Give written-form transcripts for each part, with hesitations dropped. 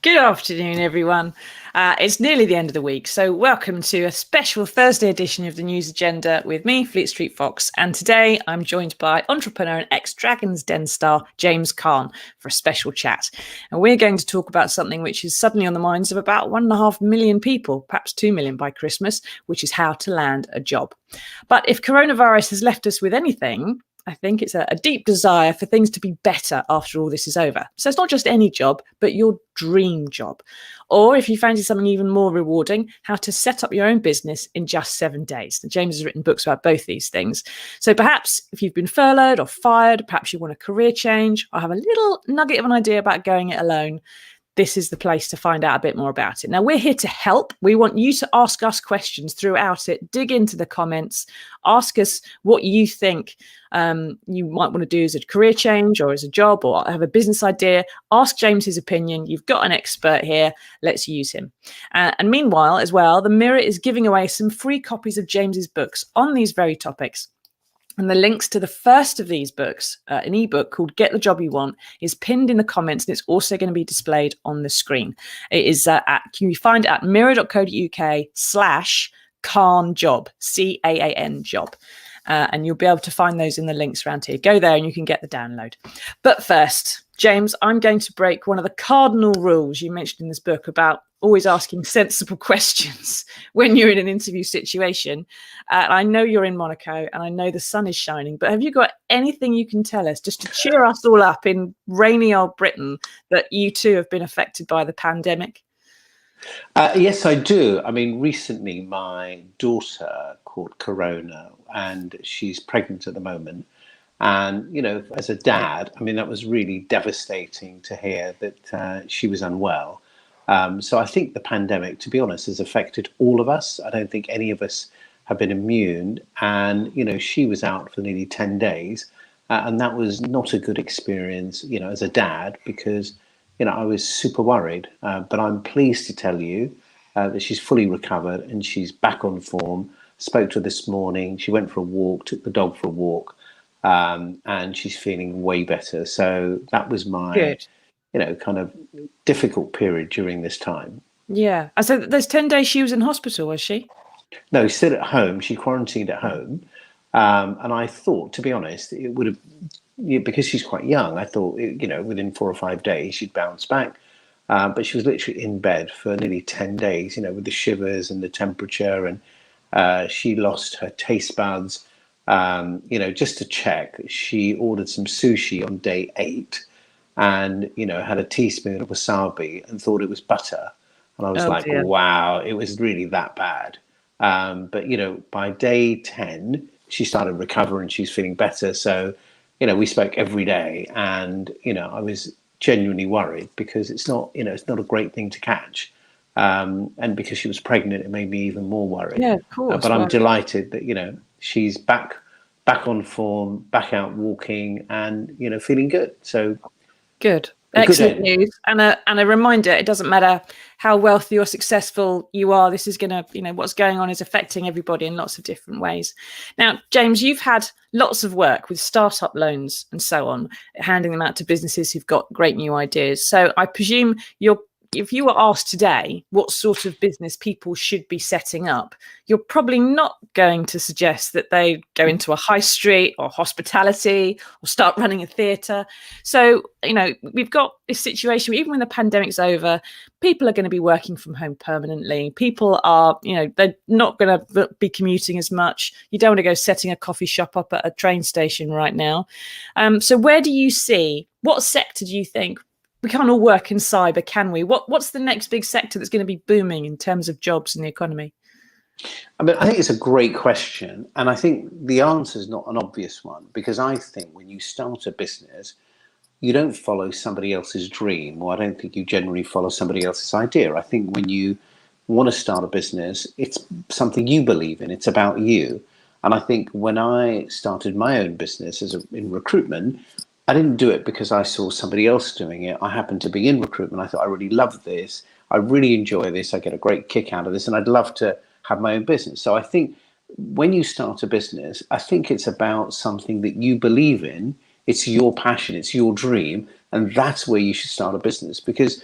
Good afternoon, everyone. It's nearly the end of the week, so welcome to a special Thursday edition of the News Agenda with me, Fleet Street Fox. And today I'm joined by entrepreneur and ex-Dragon's Den star James Caan for a special chat. And we're going to talk about something which is suddenly on the minds of about 1.5 million people, perhaps 2 million by Christmas, which is how to land a job. But if coronavirus has left us with anything, I think it's a deep desire for things to be better after all this is over. So it's not just any job, but your dream job. Or if you fancy something even more rewarding, how to set up your own business in just 7 days. And James has written books about both these things. So perhaps if you've been furloughed or fired, perhaps you want a career change, or have a little nugget of an idea about going it alone, this is the place to find out a bit more about it. Now, we're here to help. We want you to ask us questions throughout it. Dig into the comments. Ask us what you think you might want to do as a career change or as a job or have a business idea. Ask James his opinion. You've got an expert here. Let's use him. And meanwhile, as well, the Mirror is giving away some free copies of James's books on these very topics. And the links to the first of these books, an ebook called Get the Job You Want, is pinned in the comments, and it's also going to be displayed on the screen. It is you find it at mirror.co.uk/Caan job, Caan job. And you'll be able to find those in the links around here. Go there and you can get the download. But first, James, I'm going to break one of the cardinal rules you mentioned in this book about always asking sensible questions when you're in an interview situation. I know you're in Monaco and I know the sun is shining, but have you got anything you can tell us just to cheer us all up in rainy old Britain that you too have been affected by the pandemic? Yes, I do. I mean, recently my daughter caught corona and she's pregnant at the moment. And, you know, as a dad, I mean, that was really devastating to hear that she was unwell. So I think the pandemic, to be honest, has affected all of us. I don't think any of us have been immune. And, you know, she was out for nearly 10 days. And that was not a good experience, you know, as a dad, because, you know, I was super worried. But I'm pleased to tell you that she's fully recovered and she's back on form. Spoke to her this morning. She went for a walk, took the dog for a walk, and she's feeling way better. So that was my... Good. You know, kind of difficult period during this time. Yeah. And so those 10 days she was in hospital, was she? No, still at home. She quarantined at home. And I thought, to be honest, it would have, because she's quite young, I thought, you know, within 4 or 5 days she'd bounce back. But she was literally in bed for nearly 10 days, you know, with the shivers and the temperature. And she lost her taste buds. You know, just to check, she ordered some sushi on day 8. And, you know, had a teaspoon of wasabi and thought it was butter. And I was like, Dear. wow, it was really that bad. But, you know, by day 10, she started recovering. She's feeling better. So, you know, we spoke every day. And, you know, I was genuinely worried because it's not, you know, it's not a great thing to catch. And because she was pregnant, it made me even more worried. Yeah, of course. But I'm delighted that, you know, she's back on form, back out walking and, you know, feeling good. So... Good. Excellent news. And a reminder, it doesn't matter how wealthy or successful you are, this is going to, you know, what's going on is affecting everybody in lots of different ways. Now, James, you've had lots of work with startup loans and so on, handing them out to businesses who've got great new ideas. So I presume if you were asked today what sort of business people should be setting up, you're probably not going to suggest that they go into a high street or hospitality or start running a theatre. So, you know, we've got this situation where even when the pandemic's over, people are going to be working from home permanently. People are, you know, they're not going to be commuting as much. You don't want to go setting a coffee shop up at a train station right now. So where do you see, what sector do you think? We can't all work in cyber, can we? What's the next big sector that's going to be booming in terms of jobs in the economy? I mean, I think it's a great question. And I think the answer is not an obvious one, because I think when you start a business, you don't follow somebody else's dream, or I don't think you generally follow somebody else's idea. I think when you want to start a business, it's something you believe in. It's about you. And I think when I started my own business in recruitment, I didn't do it because I saw somebody else doing it. I happened to be in recruitment. I thought, I really love this. I really enjoy this. I get a great kick out of this. And I'd love to have my own business. So I think when you start a business, I think it's about something that you believe in. It's your passion. It's your dream. And that's where you should start a business. Because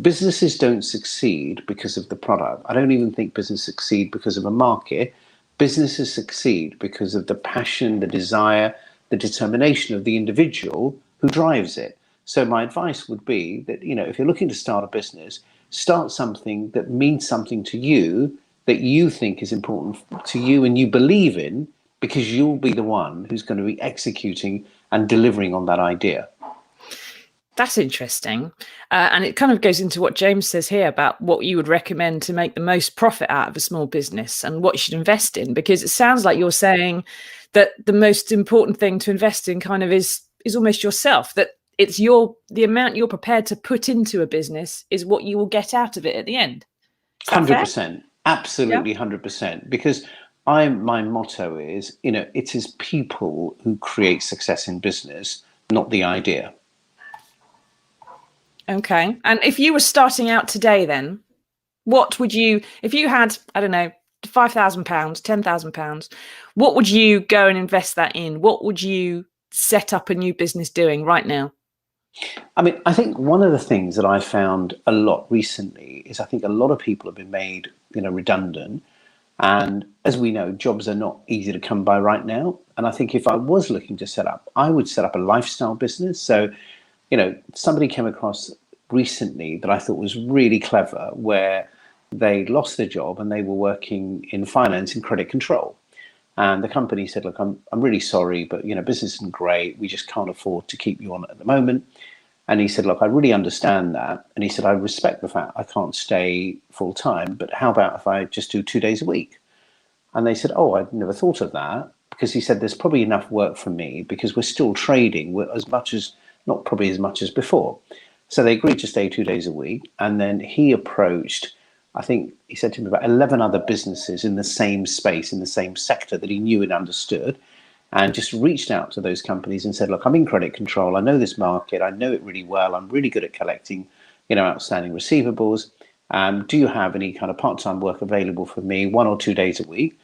Businesses don't succeed because of the product. I don't even think businesses succeed because of a market. Businesses succeed because of the passion, the desire, the determination of the individual who drives it. So my advice would be that, if you're looking to start a business, start something that means something to you, that you think is important to you and you believe in, because you'll be the one who's going to be executing and delivering on that idea. That's interesting. And it kind of goes into what James says here about what you would recommend to make the most profit out of a small business and what you should invest in, because it sounds like you're saying that the most important thing to invest in kind of is almost yourself, that it's the amount you're prepared to put into a business is what you will get out of it at the end. Is that fair? 100%, Yeah. absolutely 100%. Because my motto is, it is people who create success in business, not the idea. Okay. And if you were starting out today, then what would you, if you had, I don't know, £5,000, £10,000, what would you go and invest that in? What would you set up a new business doing right now? I mean, I think one of the things that I found a lot recently is I think a lot of people have been made, redundant. And as we know, jobs are not easy to come by right now. And I think if I was looking to set up, I would set up a lifestyle business. So, somebody came across recently that I thought was really clever, where they lost their job and they were working in finance and credit control. And the company said, look, I'm really sorry, but business isn't great. We just can't afford to keep you on at the moment. And he said, look, I really understand that. And he said, I respect the fact I can't stay full time, but how about if I just do 2 days a week? And they said, oh, I'd never thought of that. Because he said, there's probably enough work for me because we're still trading as much as, not probably as much as before. So they agreed to stay 2 days a week. And then he approached, I think he said to me, about 11 other businesses in the same space, in the same sector that he knew and understood, and just reached out to those companies and said, look, I'm in credit control. I know this market. I know it really well. I'm really good at collecting, outstanding receivables. Do you have any kind of part-time work available for me 1 or 2 days a week?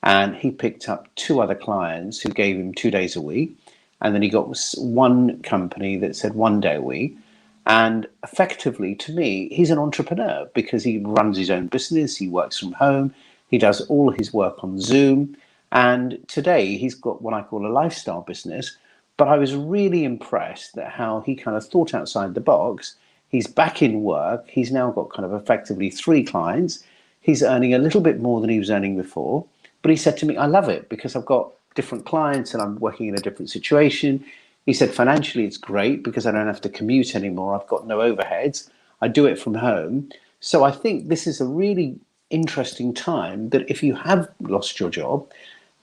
And he picked up 2 other clients who gave him 2 days a week. And then he got one company that said 1 day a week. And effectively, to me, he's an entrepreneur because he runs his own business. He works from home. He does all his work on Zoom. And today he's got what I call a lifestyle business. But I was really impressed at how he kind of thought outside the box. He's back in work. He's now got kind of effectively 3 clients. He's earning a little bit more than he was earning before. But he said to me, I love it because I've got different clients and I'm working in a different situation. He said, financially, it's great because I don't have to commute anymore. I've got no overheads. I do it from home. So I think this is a really interesting time that if you have lost your job,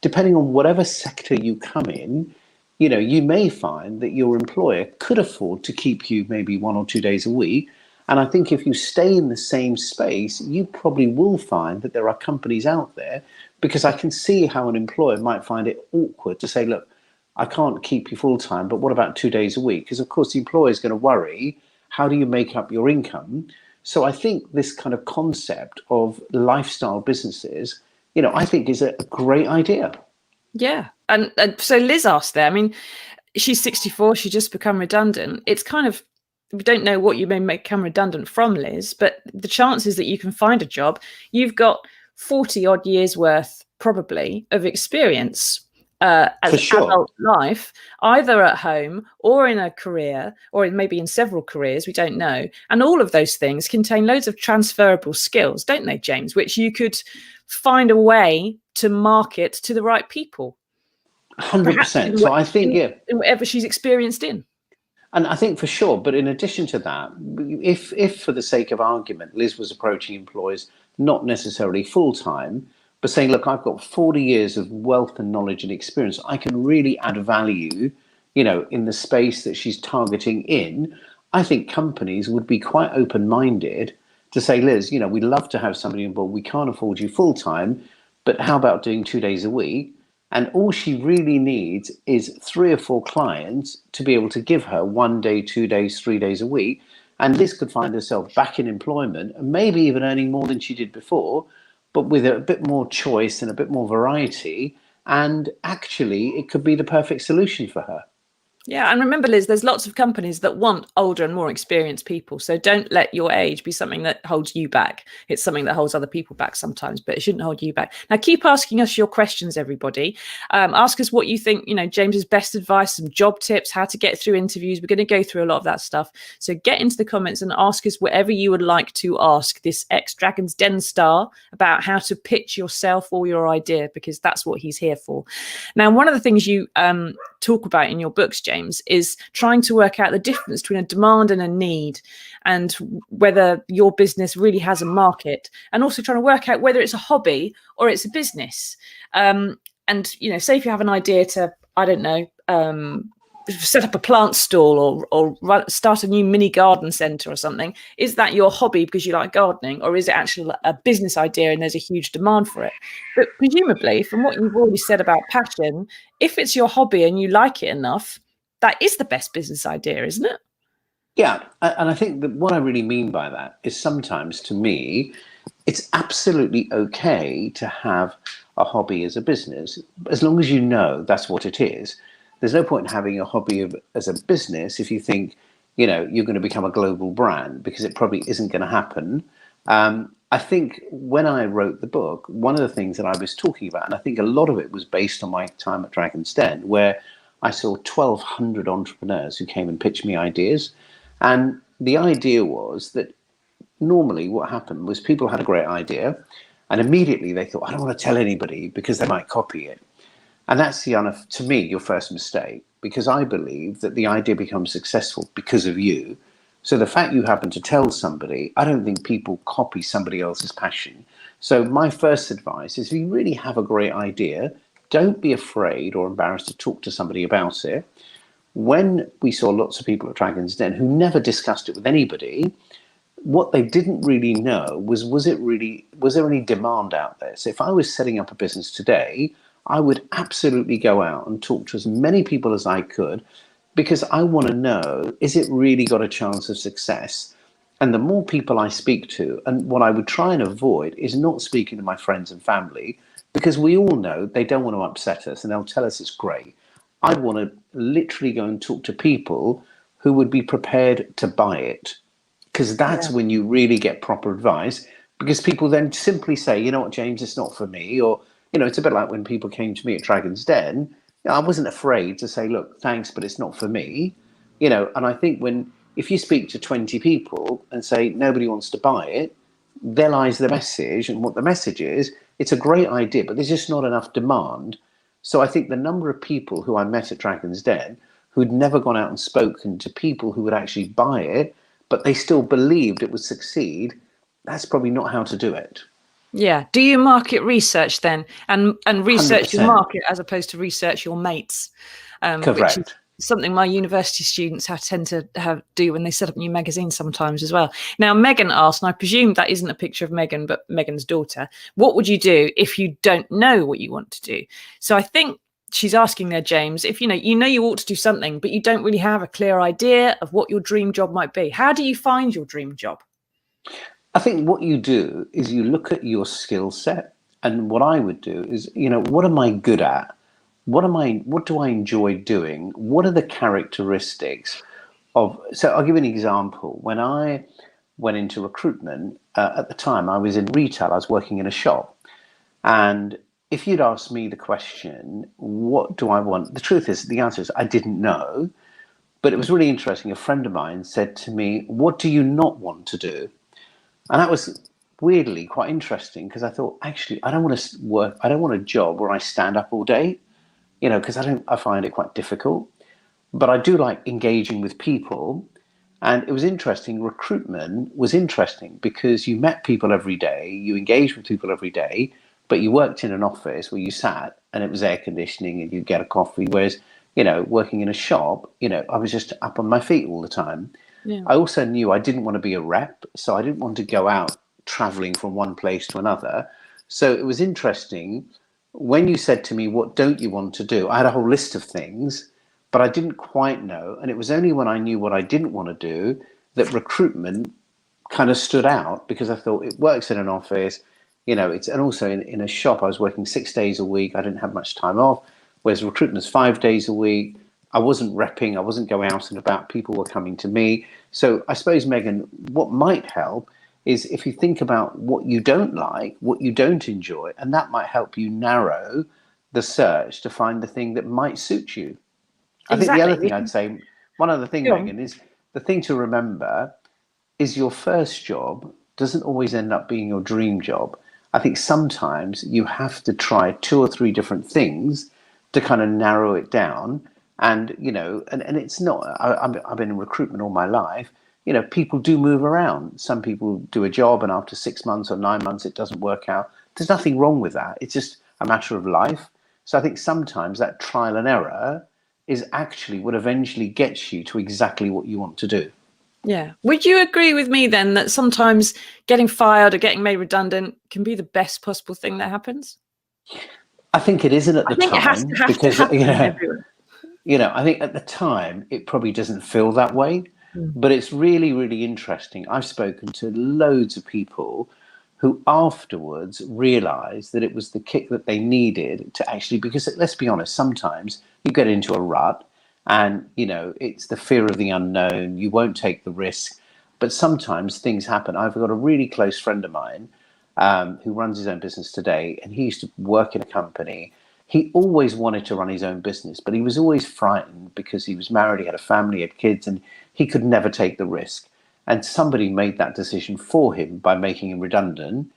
depending on whatever sector you come in, you may find that your employer could afford to keep you maybe 1 or 2 days a week. And I think if you stay in the same space, you probably will find that there are companies out there, because I can see how an employer might find it awkward to say, look, I can't keep you full time, but what about 2 days a week? Because of course the employer is going to worry, how do you make up your income? So I think this kind of concept of lifestyle businesses, I think is a great idea. Yeah. And so Liz asked there, I mean, she's 64, she just become redundant. It's kind of, we don't know what you may become redundant from, Liz, but the chances that you can find a job, you've got 40 odd years worth probably of experience For as sure. adult life, either at home or in a career, or maybe in several careers, we don't know. And all of those things contain loads of transferable skills, don't they, James, which you could find a way to market to the right people, perhaps 100%. So I think, yeah. in whatever she's experienced in. And I think for sure, but in addition to that, if for the sake of argument, Liz was approaching employers not necessarily full time, but saying, look, I've got 40 years of wealth and knowledge and experience, I can really add value, in the space that she's targeting in. I think companies would be quite open minded to say, Liz, we'd love to have somebody on board. We can't afford you full time, but how about doing 2 days a week? And all she really needs is 3 or 4 clients to be able to give her 1 day, 2 days, 3 days a week. And Liz could find herself back in employment and maybe even earning more than she did before, but with a bit more choice and a bit more variety. And actually, it could be the perfect solution for her. Yeah, and remember, Liz, there's lots of companies that want older and more experienced people. So don't let your age be something that holds you back. It's something that holds other people back sometimes, but it shouldn't hold you back. Now, keep asking us your questions, everybody. Ask us what you think, James's best advice, some job tips, how to get through interviews. We're going to go through a lot of that stuff. So get into the comments and ask us whatever you would like to ask this ex-Dragon's Den star about how to pitch yourself or your idea, because that's what he's here for. Now, one of the things you talk about in your books, James, is trying to work out the difference between a demand and a need, and whether your business really has a market, and also trying to work out whether it's a hobby or it's a business. And say if you have an idea to, I don't know, set up a plant stall or start a new mini garden centre or something, is that your hobby because you like gardening, or is it actually a business idea and there's a huge demand for it? But presumably, from what you've already said about passion, if it's your hobby and you like it enough, that is the best business idea, isn't it? Yeah, and I think that what I really mean by that is sometimes, to me, it's absolutely okay to have a hobby as a business, as long as you know that's what it is. There's no point in having a hobby as a business if you think, you're going to become a global brand, because it probably isn't going to happen. I think when I wrote the book, one of the things that I was talking about, and I think a lot of it was based on my time at Dragon's Den, where I saw 1,200 entrepreneurs who came and pitched me ideas. And the idea was that normally what happened was people had a great idea and immediately they thought, I don't want to tell anybody because they might copy it. And that's to me, your first mistake, because I believe that the idea becomes successful because of you. So the fact you happen to tell somebody, I don't think people copy somebody else's passion. So my first advice is, if you really have a great idea, don't be afraid or embarrassed to talk to somebody about it. When we saw lots of people at Dragon's Den who never discussed it with anybody, what they didn't really know was there any demand out there? So if I was setting up a business today, I would absolutely go out and talk to as many people as I could, because I want to know, is it really got a chance of success? And the more people I speak to, and what I would try and avoid is not speaking to my friends and family, because we all know they don't want to upset us and they'll tell us it's great. I'd want to literally go and talk to people who would be prepared to buy it, because that's when you really get proper advice, because people then simply say, you know what, James, it's not for me. Or, it's a bit like when people came to me at Dragon's Den, I wasn't afraid to say, look, thanks, but it's not for me. And I think if you speak to 20 people and say nobody wants to buy it, there lies the message. And what the message is, it's a great idea, but there's just not enough demand. So I think the number of people who I met at Dragon's Den who'd never gone out and spoken to people who would actually buy it, but they still believed it would succeed, that's probably not how to do it. Yeah. Do you market research then, and research 100%. your market as opposed to research your mates? Which is something my university students tend to do when they set up new magazines sometimes as well. Now, Megan asked, and I presume that isn't a picture of Megan, but Megan's daughter, what would you do if you don't know what you want to do? So I think she's asking there, James, if you ought to do something, but you don't really have a clear idea of what your dream job might be. How do you find your dream job? I think what you do is you look at your skill set. And what I would do is, what am I good at? What do I enjoy doing? What are the characteristics so I'll give you an example. When I went into recruitment, at the time I was in retail, I was working in a shop. And if you'd asked me the question, what do I want? The truth is, the answer is I didn't know. But it was really interesting. A friend of mine said to me, what do you not want to do? And that was weirdly quite interesting, because I thought, actually, I don't want a job where I stand up all day, because I find it quite difficult. But I do like engaging with people. And it was interesting. Recruitment was interesting because you met people every day, you engaged with people every day, but you worked in an office where you sat and it was air conditioning and you get a coffee. Whereas, working in a shop, I was just up on my feet all the time. Yeah. I also knew I didn't want to be a rep, so I didn't want to go out traveling from one place to another. So it was interesting. When you said to me, what don't you want to do? I had a whole list of things, but I didn't quite know. And it was only when I knew what I didn't want to do that recruitment kind of stood out, because I thought it works in an office, and also in a shop, I was working 6 days a week. I didn't have much time off, whereas recruitment's 5 days a week. I wasn't repping, I wasn't going out and about, people were coming to me. So I suppose, Megan, what might help is if you think about what you don't like, what you don't enjoy, and that might help you narrow the search to find the thing that might suit you. I think the other Exactly. thing I'd say, one other thing, Go on. Megan, is the thing to remember is your first job doesn't always end up being your dream job. I think sometimes you have to try two or three different things to kind of narrow it down. And, and it's not, I've been in recruitment all my life. People do move around. Some people do a job and after 6 months or 9 months, it doesn't work out. There's nothing wrong with that. It's just a matter of life. So I think sometimes that trial and error is actually what eventually gets you to exactly what you want to do. Yeah. Would you agree with me then that sometimes getting fired or getting made redundant can be the best possible thing that happens? I think it isn't at I the think it has time to have to because happen everywhere. I think at the time it probably doesn't feel that way, Mm. but it's really, really interesting. I've spoken to loads of people who afterwards realized that it was the kick that they needed to actually, because let's be honest, sometimes you get into a rut and, it's the fear of the unknown. You won't take the risk, but sometimes things happen. I've got a really close friend of mine who runs his own business today, and he used to work in a company. He always wanted to run his own business, but he was always frightened because he was married, he had a family, he had kids, and he could never take the risk. And somebody made that decision for him by making him redundant.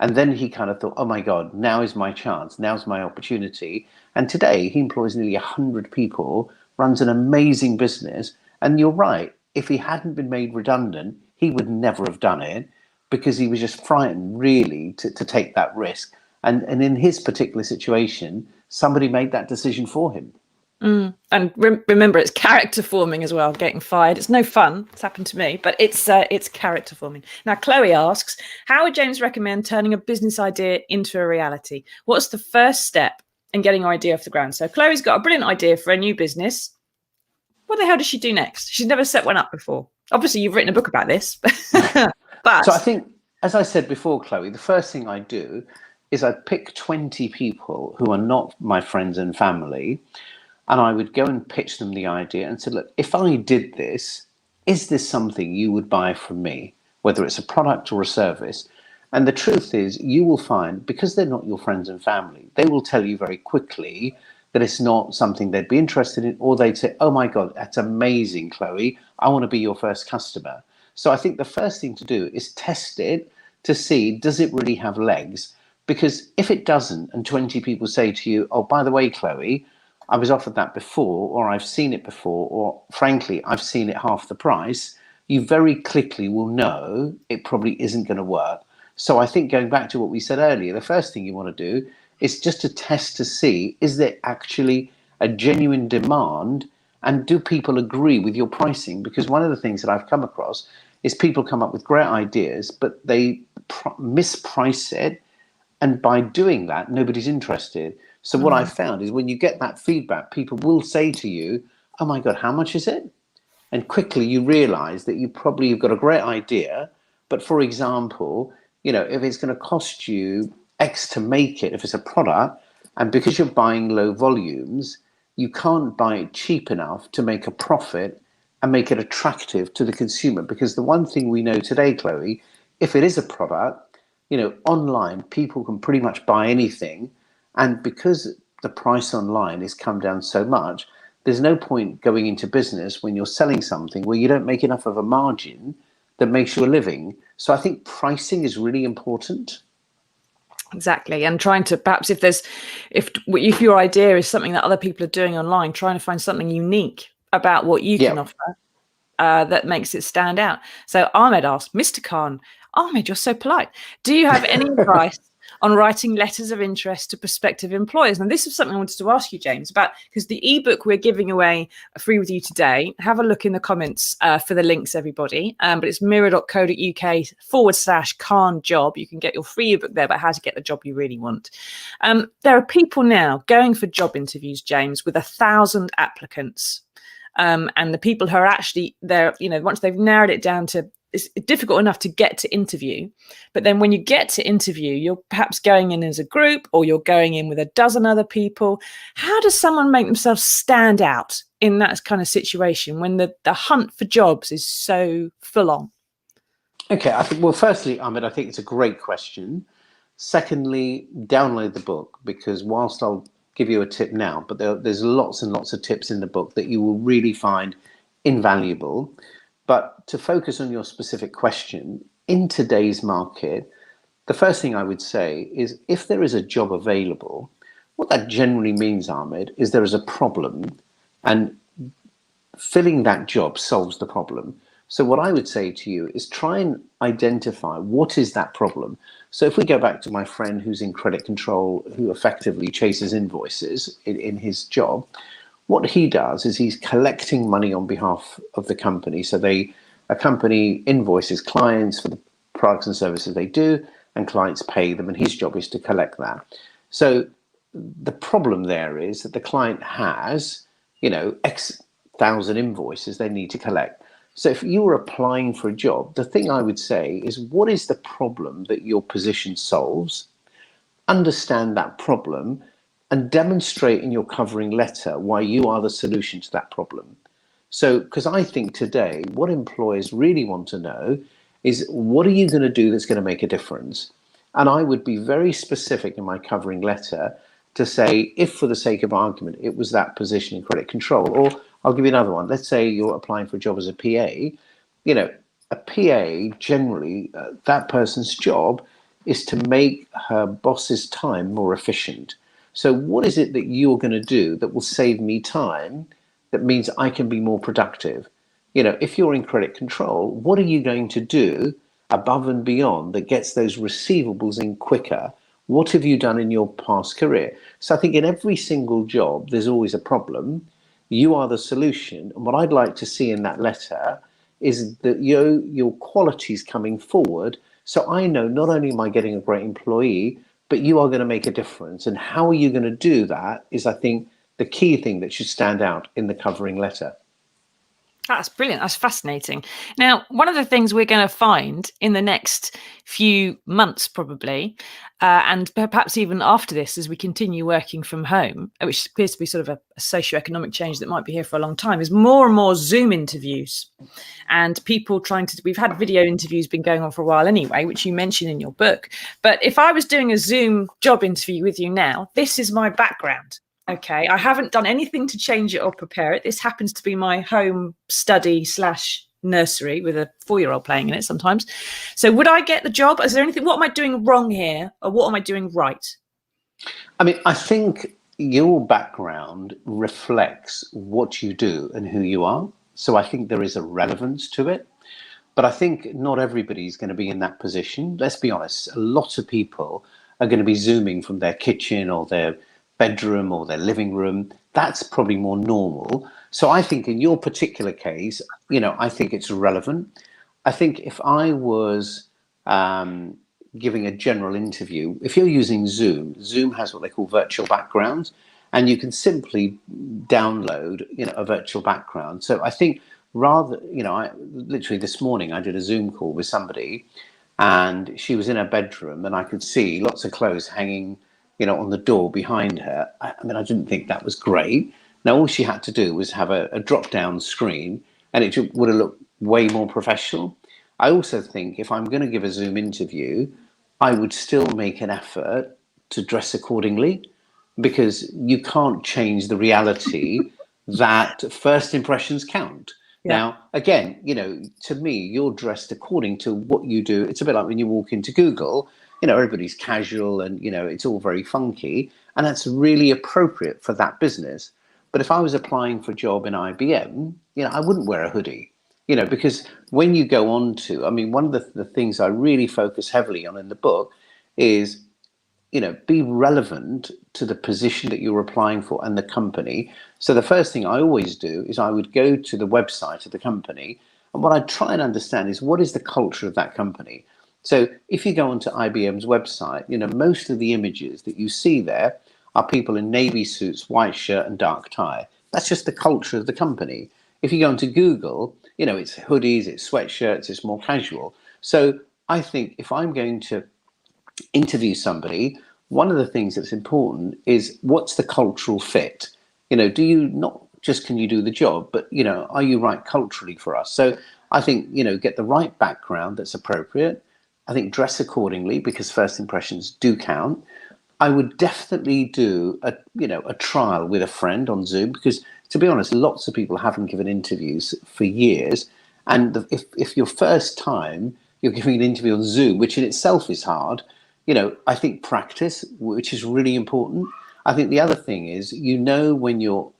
And then he kind of thought, oh my God, now is my chance. Now's my opportunity. And today he employs nearly 100 people, runs an amazing business. And you're right. If he hadn't been made redundant, he would never have done it because he was just frightened really to take that risk. And in his particular situation, somebody made that decision for him. Mm. And remember, it's character forming as well. Getting fired, it's no fun. It's happened to me, but it's character forming. Now, Chloe asks, how would James recommend turning a business idea into a reality? What's the first step in getting your idea off the ground? So, Chloe's got a brilliant idea for a new business. What the hell does she do next? She's never set one up before. Obviously, you've written a book about this, but So I think, as I said before, Chloe, the first thing I do is I pick 20 people who are not my friends and family, and I would go and pitch them the idea and say, look, if I did this, is this something you would buy from me, whether it's a product or a service? And the truth is, you will find, because they're not your friends and family, they will tell you very quickly that it's not something they'd be interested in, or they'd say, oh my God, that's amazing, Chloe. I want to be your first customer. So I think the first thing to do is test it to see, does it really have legs? Because if it doesn't, and 20 people say to you, oh, by the way, Chloe, I was offered that before, or I've seen it before, or frankly, I've seen it half the price, you very quickly will know it probably isn't going to work. So I think going back to what we said earlier, the first thing you want to do is just to test to see, is there actually a genuine demand and do people agree with your pricing? Because one of the things that I've come across is people come up with great ideas, but they misprice it. And by doing that, nobody's interested. So what I found is when you get that feedback, people will say to you, oh my God, how much is it? And quickly you realize that you've got a great idea. But for example, if it's going to cost you X to make it, if it's a product, and because you're buying low volumes, you can't buy it cheap enough to make a profit and make it attractive to the consumer. Because the one thing we know today, Chloe, if it is a product, online, people can pretty much buy anything. And because the price online has come down so much, there's no point going into business when you're selling something where you don't make enough of a margin that makes you a living. So I think pricing is really important. exactly. And trying to perhaps if your idea is something that other people are doing online, trying to find something unique about what you Yeah. can offer that makes it stand out. So Ahmed asked, Mr. Caan, Ahmed, you're so polite. Do you have any advice on writing letters of interest to prospective employers? And this is something I wanted to ask you, James, about, because the ebook we're giving away free with you today, have a look in the comments for the links, everybody. But it's mirror.co.uk/Caan job. You can get your free ebook there about how to get the job you really want. There are people now going for job interviews, James, with 1,000 applicants. And the people who are actually there, once they've narrowed it down to it's difficult enough to get to interview, but then when you get to interview, you're perhaps going in as a group or you're going in with a dozen other people. How does someone make themselves stand out in that kind of situation when the hunt for jobs is so full on? Okay, I think, well, firstly, Ahmed, I think it's a great question. Secondly, download the book, because whilst I'll give you a tip now, but there's lots and lots of tips in the book that you will really find invaluable. But to focus on your specific question, in today's market, the first thing I would say is if there is a job available, what that generally means, Ahmed, is there is a problem, and filling that job solves the problem. So what I would say to you is try and identify what is that problem. So if we go back to my friend who's in credit control, who effectively chases invoices in his job, what he does is he's collecting money on behalf of the company. So a company invoices clients for the products and services they do, and clients pay them, and his job is to collect that. So the problem there is that the client has, X thousand invoices they need to collect. So if you were applying for a job, the thing I would say is, what is the problem that your position solves? Understand that problem and demonstrate in your covering letter why you are the solution to that problem. So, because I think today, what employers really want to know is, what are you going to do that's going to make a difference? And I would be very specific in my covering letter to say, if for the sake of argument, it was that position in credit control, or I'll give you another one. Let's say you're applying for a job as a PA. A PA generally, that person's job is to make her boss's time more efficient. So what is it that you're going to do that will save me time, that means I can be more productive? If you're in credit control, what are you going to do above and beyond that gets those receivables in quicker? What have you done in your past career? So I think in every single job, there's always a problem. You are the solution. And what I'd like to see in that letter is that your qualities coming forward. So I know not only am I getting a great employee, but you are going to make a difference. And how are you going to do that is, I think, the key thing that should stand out in the covering letter. That's brilliant. That's fascinating. Now, one of the things we're going to find in the next few months, probably, and perhaps even after this, as we continue working from home, which appears to be sort of a socioeconomic change that might be here for a long time, is more and more Zoom interviews and people trying to. We've had video interviews been going on for a while anyway, which you mentioned in your book. But if I was doing a Zoom job interview with you now, this is my background. Okay, I haven't done anything to change it or prepare it. This happens to be my home study / nursery with a 4-year-old playing in it sometimes. So would I get the job? Is there anything, what am I doing wrong here? Or what am I doing right? I mean, I think your background reflects what you do and who you are. So I think there is a relevance to it. But I think not everybody's going to be in that position. Let's be honest, a lot of people are going to be Zooming from their kitchen or their bedroom or their living room. That's probably more normal. So I think in your particular case, I think it's relevant. I think if I was giving a general interview, if you're using Zoom has what they call virtual backgrounds, and you can simply download, a virtual background. So I think rather, I literally this morning I did a Zoom call with somebody, and she was in her bedroom, and I could see lots of clothes hanging on the door behind her. I mean, I didn't think that was great. Now, all she had to do was have a drop-down screen, and it would have looked way more professional. I also think if I'm going to give a Zoom interview, I would still make an effort to dress accordingly, because you can't change the reality that first impressions count. Yeah. Now, again, to me, you're dressed according to what you do. It's a bit like when you walk into Google, everybody's casual and, it's all very funky, and that's really appropriate for that business. But if I was applying for a job in IBM, I wouldn't wear a hoodie, because when you go on to, I mean, one of the things I really focus heavily on in the book is, be relevant to the position that you're applying for and the company. So the first thing I always do is I would go to the website of the company, and what I try and understand is, what is the culture of that company? So if you go onto IBM's website, most of the images that you see there are people in navy suits, white shirt and dark tie. That's just the culture of the company. If you go onto Google, it's hoodies, it's sweatshirts, it's more casual. So I think if I'm going to interview somebody, one of the things that's important is what's the cultural fit? Do you not just can you do the job, but are you right culturally for us? So I think get the right background that's appropriate. I think dress accordingly because first impressions do count. I would definitely do a trial with a friend on Zoom because, to be honest, lots of people haven't given interviews for years, and if your first time you're giving an interview on Zoom, which in itself is hard, I think practice, which is really important. I think the other thing is when you're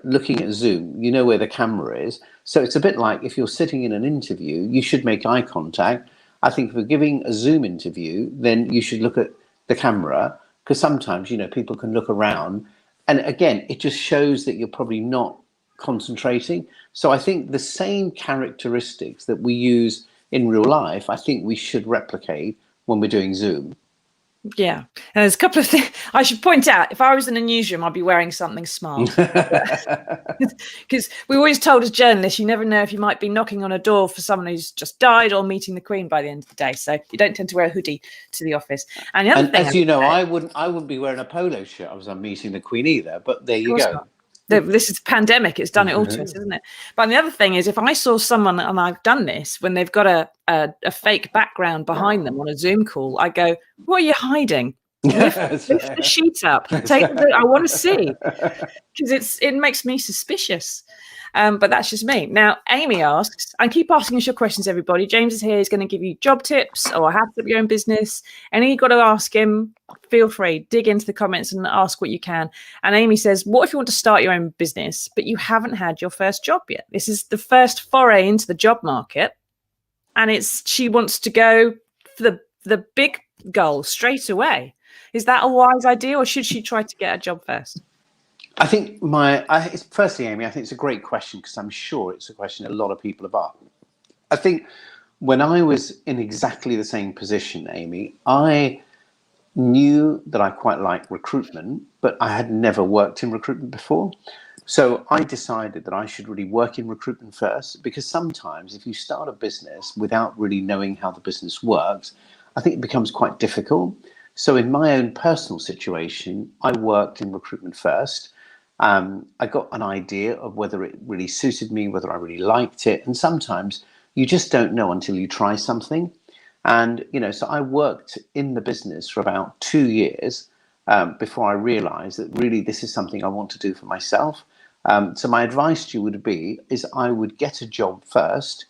looking at Zoom, where the camera is. So it's a bit like if you're sitting in an interview, you should make eye contact. I think if we're giving a Zoom interview, then you should look at the camera because sometimes, people can look around. And again, it just shows that you're probably not concentrating. So I think the same characteristics that we use in real life, I think we should replicate when we're doing Zoom. Yeah, and there's a couple of things I should point out. If I was in a newsroom, I'd be wearing something smart. Because we always told as journalists, you never know if you might be knocking on a door for someone who's just died or meeting the Queen by the end of the day. So you don't tend to wear a hoodie to the office. And the other thing, as you know, I wouldn't be wearing a polo shirt. I was meeting the Queen either. But there you go. Not. This is a pandemic. It's done it all to us, isn't it? But the other thing is, if I saw someone, and I've done this, when they've got a fake background behind them on a Zoom call, I go, what are you hiding? Lift the sheet up. I want to see, because it makes me suspicious. But that's just me. Now, Amy asks, and keep asking us your questions, everybody. James is here. He's going to give you job tips or how to set up your own business. And you've got to ask him. Feel free, dig into the comments and ask what you can. And Amy says, what if you want to start your own business, but you haven't had your first job yet? This is the first foray into the job market. And she wants to go for the big goal straight away. Is that a wise idea, or should she try to get a job first? I think firstly, Amy, I think it's a great question because I'm sure it's a question a lot of people have asked. I think when I was in exactly the same position, Amy, I knew that I quite liked recruitment, but I had never worked in recruitment before. So I decided that I should really work in recruitment first, because sometimes if you start a business without really knowing how the business works, I think it becomes quite difficult. So in my own personal situation, I worked in recruitment first. I got an idea of whether it really suited me, whether I really liked it. And sometimes you just don't know until you try something. And, so I worked in the business for about 2 years before I realized that really this is something I want to do for myself. So my advice to you would be, is I would get a job first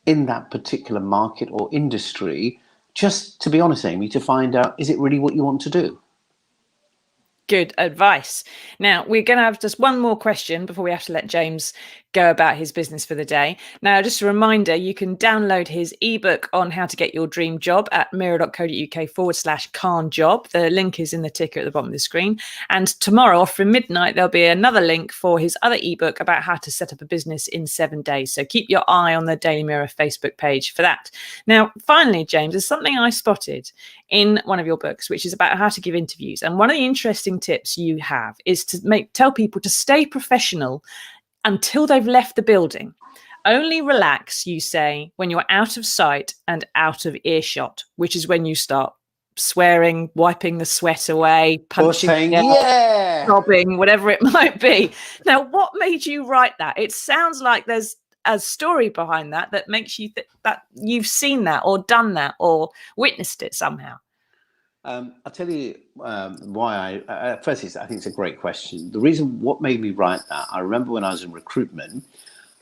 in that particular market or industry, just to be honest, Amy, to find out, is it really what you want to do? Good advice. Now, we're going to have just one more question before we have to let James go about his business for the day. Now, just a reminder, you can download his ebook on how to get your dream job at mirror.co.uk/Caan job. The link is in the ticker at the bottom of the screen. And tomorrow from midnight, there'll be another link for his other ebook about how to set up a business in 7 days. So keep your eye on the Daily Mirror Facebook page for that. Now, finally, James, there's something I spotted in one of your books, which is about how to give interviews. And one of the interesting tips you have is to tell people to stay professional until they've left the building. Only relax, you say, when you're out of sight and out of earshot, which is when you start swearing, wiping the sweat away, punching, or saying, yeah, sobbing, whatever it might be. Now, what made you write that? It sounds like there's a story behind that makes you think that you've seen that or done that or witnessed it somehow. I'll tell you why firstly, I think it's a great question. The reason what made me write that, I remember when I was in recruitment,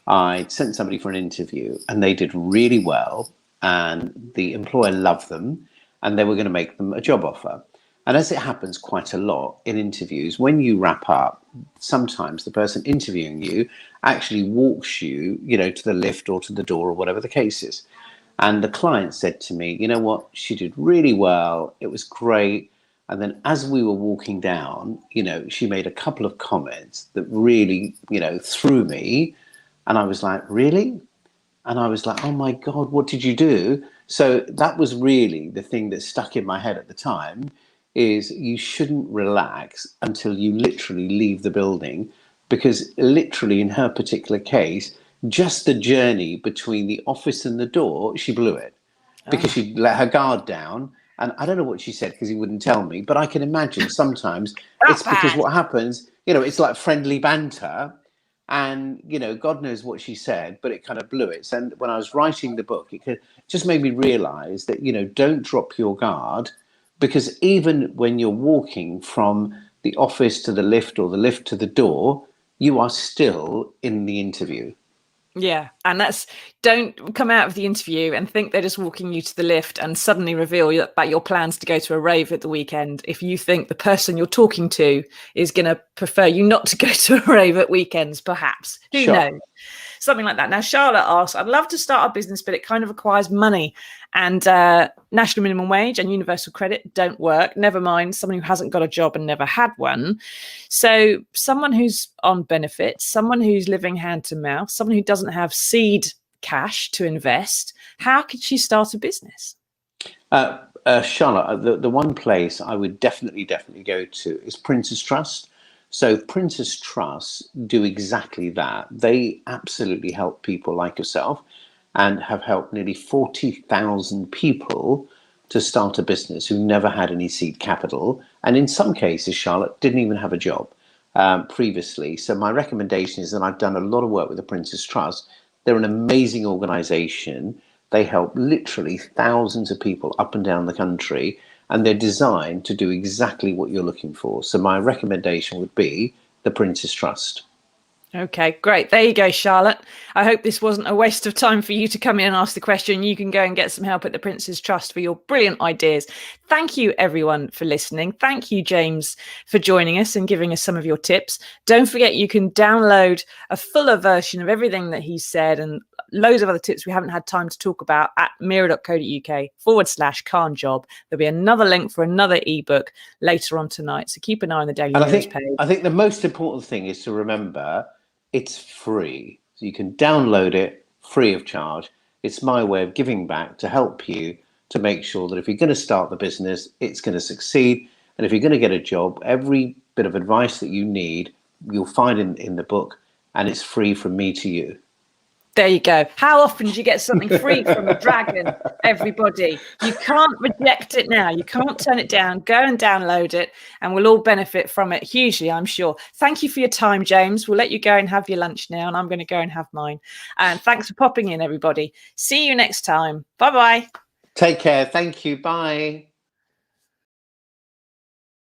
I sent somebody for an interview and they did really well and the employer loved them and they were going to make them a job offer. And as it happens quite a lot in interviews, when you wrap up, sometimes the person interviewing you actually walks you, to the lift or to the door or whatever the case is. And the client said to me, you know what, she did really well. It was great. And then as we were walking down, she made a couple of comments that really, threw me. And I was like, really? And I was like, oh my God, what did you do? So that was really the thing that stuck in my head at the time, is you shouldn't relax until you literally leave the building, because literally in her particular case, just the journey between the office and the door, she blew it because Oh, she let her guard down. And I don't know what she said because he wouldn't tell me, but I can imagine sometimes that it's because bad. what happens, it's like friendly banter. And, God knows what she said, but it kind of blew it. And when I was writing the book, just made me realize that, don't drop your guard, because even when you're walking from the office to the lift or the lift to the door, you are still in the interview. Yeah, and don't come out of the interview and think they're just walking you to the lift and suddenly reveal about your plans to go to a rave at the weekend. If you think the person you're talking to is going to prefer you not to go to a rave at weekends, perhaps, who Sure. knows? Something like that. Now, Charlotte asks, I'd love to start a business, but it kind of requires money. And national minimum wage and universal credit don't work. Never mind someone who hasn't got a job and never had one. So someone who's on benefits, someone who's living hand to mouth, someone who doesn't have seed cash to invest, how could she start a business? Charlotte, the one place I would definitely go to is Prince's Trust. So Prince's Trust do exactly that. They absolutely help people like yourself, and have helped nearly 40,000 people to start a business who never had any seed capital. And in some cases, Charlotte didn't even have a job previously. So my recommendation is, that I've done a lot of work with the Prince's Trust. They're an amazing organization. They help literally thousands of people up and down the country, and they're designed to do exactly what you're looking for. So my recommendation would be the Prince's Trust. Okay, great. There you go, Charlotte. I hope this wasn't a waste of time for you to come in and ask the question. You can go and get some help at the Prince's Trust for your brilliant ideas. Thank you, everyone, for listening. Thank you, James, for joining us and giving us some of your tips. Don't forget, you can download a fuller version of everything that he said and loads of other tips we haven't had time to talk about at mira.co.uk/Caan job. There'll be another link for another ebook later on tonight. So keep an eye on the Daily And Mirrors page. I think the most important thing is to remember it's free. So you can download it free of charge. It's my way of giving back to help you to make sure that if you're going to start the business, it's going to succeed. And if you're going to get a job, every bit of advice that you need, you'll find in the book, and it's free from me to you. There you go. How often do you get something free from a dragon, everybody? You can't reject it now. You can't turn it down. Go and download it, and we'll all benefit from it hugely, I'm sure. Thank you for your time, James. We'll let you go and have your lunch now, and I'm going to go and have mine. And thanks for popping in, everybody. See you next time. Bye-bye. Take care. Thank you. Bye.